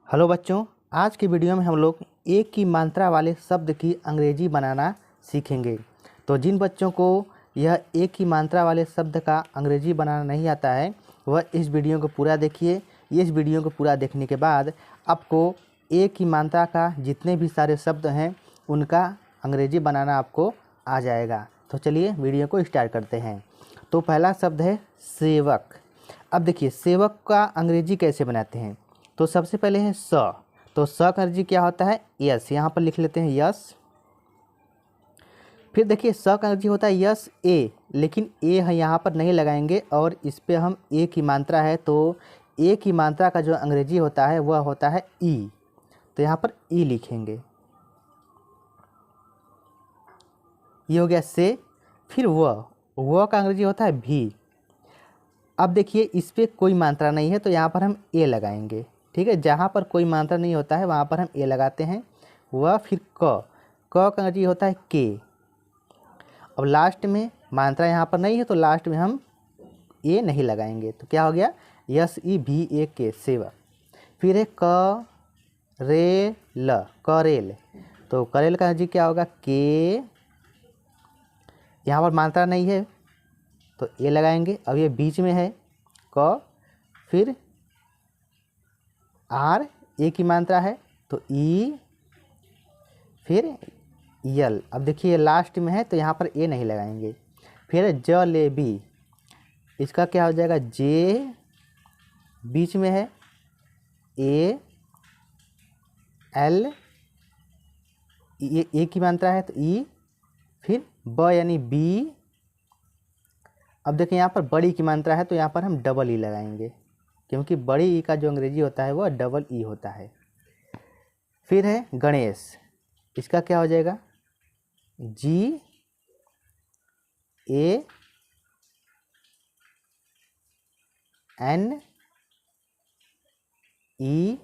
Hello बच्चों, आज की वीडियो में हम लोग एक की मात्रा वाले शब्द की अंग्रेजी बनाना सीखेंगे। तो जिन बच्चों को यह एक की मात्रा वाले शब्द का अंग्रेजी बनाना नहीं आता है वह इस वीडियो को पूरा देखिए। इस वीडियो को पूरा देखने के बाद आपको एक की मात्रा का जितने भी सारे शब्द हैं उनका अंग्रेजी बनाना आपको आ जाएगा। तो चलिए वीडियो को स्टार्ट करते हैं। तो पहला शब्द है सेवक। अब देखिए सेवक का अंग्रेजी कैसे बनाते हैं। तो सबसे पहले है स। तो स का अंग्रेजी क्या होता है? यस। यहाँ पर लिख लेते हैं यस। फिर देखिए स का अंग्रेजी होता है यस ए, लेकिन ए है यहाँ पर नहीं लगाएंगे और इस पे हम ए की मात्रा है तो ए की मात्रा का जो अंग्रेजी होता है वह होता है ई। तो यहाँ पर ई लिखेंगे। ये हो गया से। फिर व का अंग्रेजी होता है भी। अब देखिए इस पे कोई मात्रा नहीं है तो यहाँ पर हम ए लगाएंगे। ठीक है, जहाँ पर कोई मात्रा नहीं होता है वहाँ पर हम ए लगाते हैं। वह फिर क का अंग्रेजी होता है के। अब लास्ट में मात्रा यहाँ पर नहीं है तो लास्ट में हम ए नहीं लगाएंगे। तो क्या हो गया? यस ई भी ए के, सेवा। फिर है करेल। तो करेल का अंग्रेजी क्या होगा? के। यहाँ पर मात्रा नहीं है तो ए लगाएंगे। अब ये बीच में है क, फिर आर, ए की मात्रा है तो ई, फिर यल। अब देखिए ये लास्ट में है तो यहाँ पर ए नहीं लगाएंगे। फिर जलेबी। इसका क्या हो जाएगा? जे, बीच में है ए, एल, ए की मात्रा है तो ई, फिर ब यानी बी। अब देखिए यहाँ पर बड़ी की मात्रा है तो यहाँ पर हम डबल ई लगाएंगे क्योंकि बड़ी ई का जो अंग्रेजी होता है वह डबल ई होता है। फिर है गणेश। इसका क्या हो जाएगा? जी, ए, एन, ई,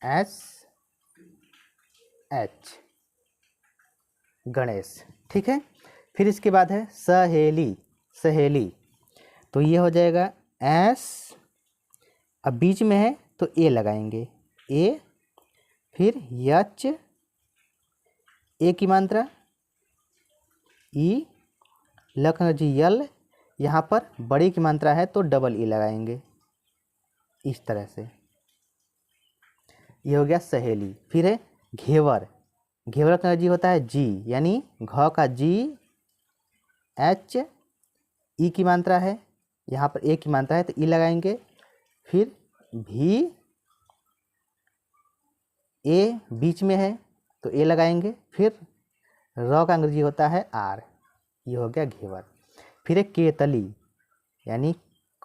एस, एच, गणेश। ठीक है। फिर इसके बाद है सहेली। तो ये हो जाएगा एस, अब बीच में है तो ए लगाएंगे, ए, फिर यच, ए की मात्रा, ई, लखन जी यल। यहाँ पर बड़ी की मात्रा है तो डबल ई लगाएंगे इस तरह से। ये हो गया सहेली। फिर है घेवर का जी होता है जी, यानी घ का जी, एच, ई की मात्रा है, यहाँ पर ए की मात्रा है तो ई लगाएंगे। फिर भी, ए बीच में है तो ए लगाएंगे। फिर र का अंग्रेजी होता है आर। ये हो गया घेवर। फिर एक केतली, यानी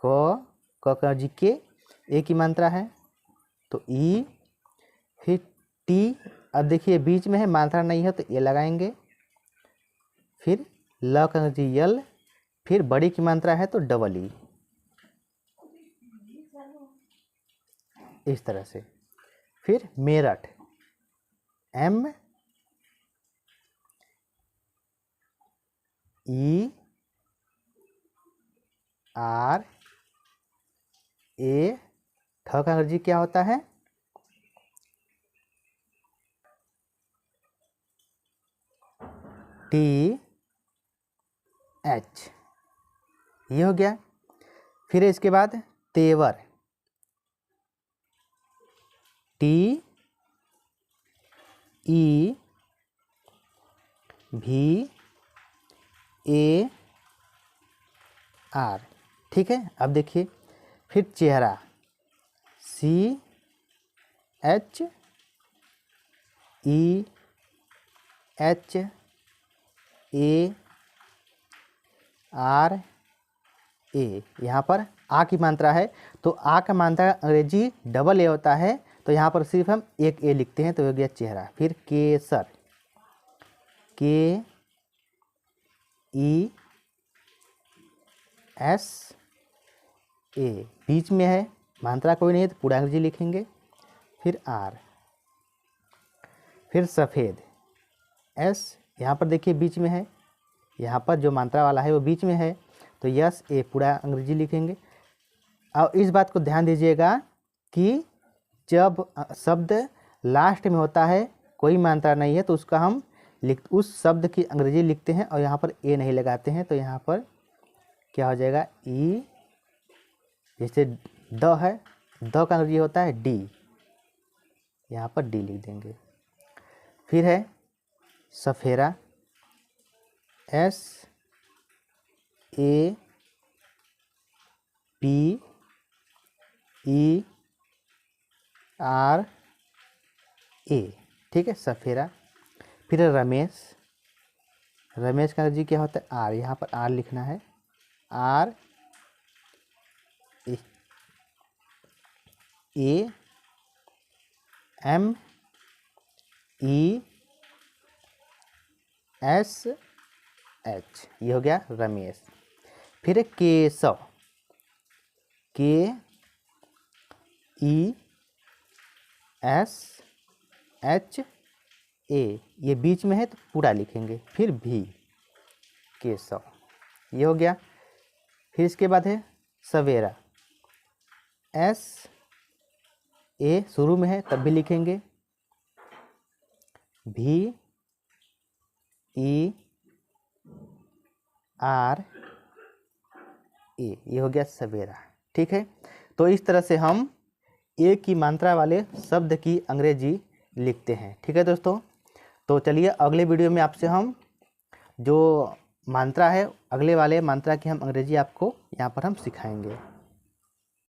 क का जी के, ए की मात्रा है तो ई, फिर टी। अब देखिए बीच में है मात्रा नहीं है तो ए लगाएंगे। फिर ल का अंग्रेजी यल, फिर बड़ी की मात्रा है तो डबल ई, इस तरह से। फिर मेरठ, एम, ई, आर, ए, ठ का अंग्रेजी क्या होता है? T, H. ये हो गया। फिर इसके बाद तेवर, टी, ई, भी, ए, आर। ठीक है। अब देखिए फिर चेहरा, C, H, E, H, A, R, A. यहाँ पर आ की मात्रा है तो आ का मात्रा अंग्रेजी डबल ए होता है तो यहाँ पर सिर्फ हम एक ए लिखते हैं तो हो गया चेहरा। फिर केसर, के, ई, एस, ए, बीच में है मात्रा कोई नहीं है तो पूरा अंग्रेजी लिखेंगे। फिर आर। फिर सफ़ेद, एस, यहाँ पर देखिए बीच में है, यहाँ पर जो मात्रा वाला है वो बीच में है तो यस ए पूरा अंग्रेजी लिखेंगे। और इस बात को ध्यान दीजिएगा कि जब शब्द लास्ट में होता है, कोई मात्रा नहीं है, तो उसका हम उस शब्द की अंग्रेजी लिखते हैं और यहाँ पर ए नहीं लगाते हैं। तो यहाँ पर क्या हो जाएगा, ई, जैसे द है, द का अंग्रेजी होता है डी, यहाँ पर डी लिख देंगे। फिर है सफेरा, S A P E R A, ठीक है, सफेरा। फिर है रमेश, रमेश का अंग्रेजी क्या होता है, आर, यहाँ पर आर लिखना है, R A M E S H, ये हो गया रमेश। फिर केशव, के ई एस एच ए, ये बीच में है तो पूरा लिखेंगे, फिर भी, केशव, ये हो गया। फिर इसके बाद है सवेरा, एस ए शुरू में है तब भी लिखेंगे, भी ई आर ए, ये हो गया सवेरा, ठीक है। तो इस तरह से हम एक की मात्रा वाले शब्द की अंग्रेजी लिखते हैं, ठीक है दोस्तों। तो चलिए अगले वीडियो में आपसे हम जो मात्रा है, अगले वाले मात्रा की हम अंग्रेजी आपको यहाँ पर हम सिखाएंगे।